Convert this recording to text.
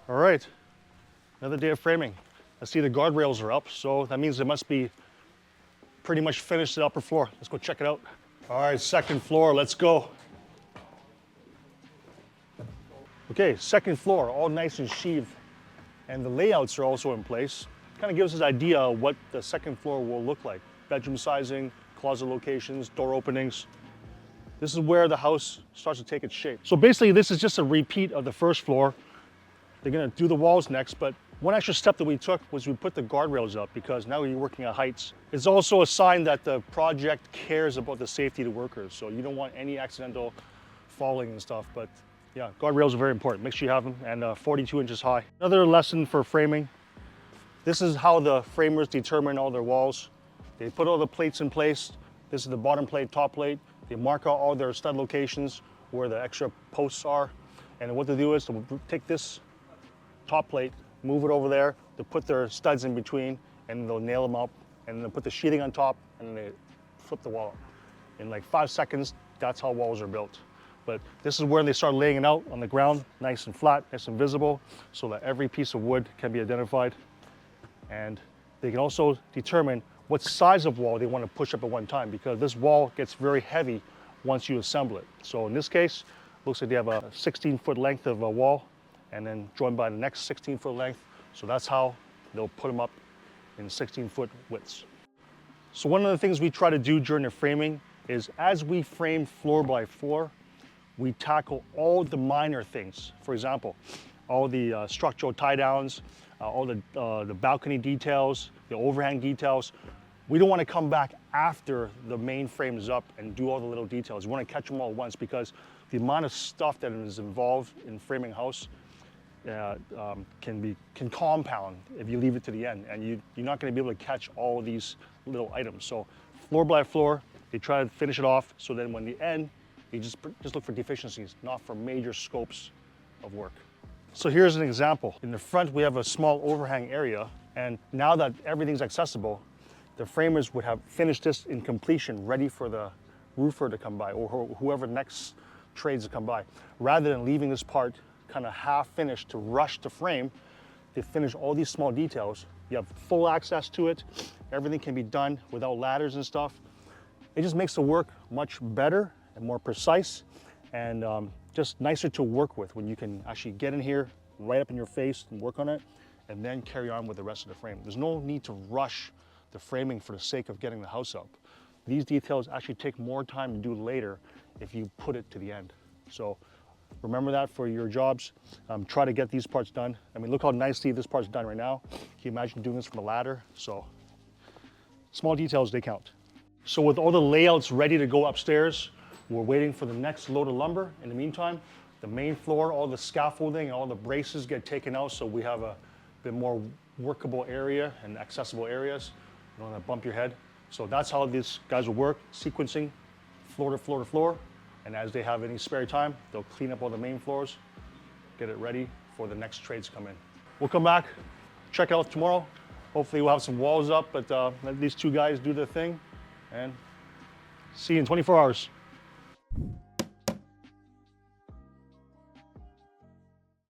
All right, another day of framing. I see the guardrails are up, so that means it must be pretty much finished the upper floor. Let's go check it out. All right, second floor, let's go. Okay, second floor, all nice and sheathed. And the layouts are also in place. Kind of gives us an idea of what the second floor will look like. Bedroom sizing, closet locations, door openings. This is where the house starts to take its shape. So basically this is just a repeat of the first floor. They're gonna do the walls next, but one extra step that we took was we put the guardrails up because now you're working at heights. It's also a sign that the project cares about the safety of the workers. So you don't want any accidental falling and stuff, but yeah, guardrails are very important. Make sure you have them, and 42 inches high. Another lesson for framing. This is how the framers determine all their walls. They put all the plates in place. This is the bottom plate, top plate. They mark out all their stud locations where the extra posts are. And what they do is they'll take this top plate, move it over there, they'll put their studs in between, and they'll nail them up, and they'll put the sheathing on top, and then they flip the wall up. In like 5 seconds, that's how walls are built. But this is where they start laying it out on the ground, nice and flat, nice and visible, so that every piece of wood can be identified. And they can also determine what size of wall they want to push up at one time, because this wall gets very heavy once you assemble it. So in this case, looks like they have a 16-foot length of a wall, and then joined by the next 16-foot length. So that's how they'll put them up in 16-foot widths. So one of the things we try to do during the framing is, as we frame floor by floor, we tackle all the minor things. For example, all the structural tie downs, all the balcony details, the overhang details. We don't want to come back after the main frame is up and do all the little details. We want to catch them all at once, because the amount of stuff that is involved in framing a house can compound if you leave it to the end, and you're not going to be able to catch all of these little items. So floor by floor, they try to finish it off, so then when the end, you just look for deficiencies, not for major scopes of work. So here's an example. In the front, we have a small overhang area, and now that everything's accessible, the framers would have finished this in completion, ready for the roofer to come by, or whoever next trades to come by. Rather than leaving this part kind of half finished to rush to frame, they finish all these small details. You have full access to it. Everything can be done without ladders and stuff. It just makes the work much better and more precise, and just nicer to work with when you can actually get in here, right up in your face and work on it, and then carry on with the rest of the frame. There's no need to rush the framing for the sake of getting the house up. These details actually take more time to do later if you put it to the end. So remember that for your jobs. Try to get these parts done. I mean, look how nicely this part's done right now. Can you imagine doing this from a ladder? So small details, they count. So with all the layouts ready to go upstairs, we're waiting for the next load of lumber. In the meantime, the main floor, all the scaffolding and all the braces get taken out, so we have a bit more workable area and accessible areas. You don't want to bump your head. So that's how these guys will work, sequencing floor to floor to floor. And as they have any spare time, they'll clean up all the main floors, get it ready for the next trades to come in. We'll come back, check it out tomorrow. Hopefully we'll have some walls up, but let these two guys do their thing, and see you in 24 hours.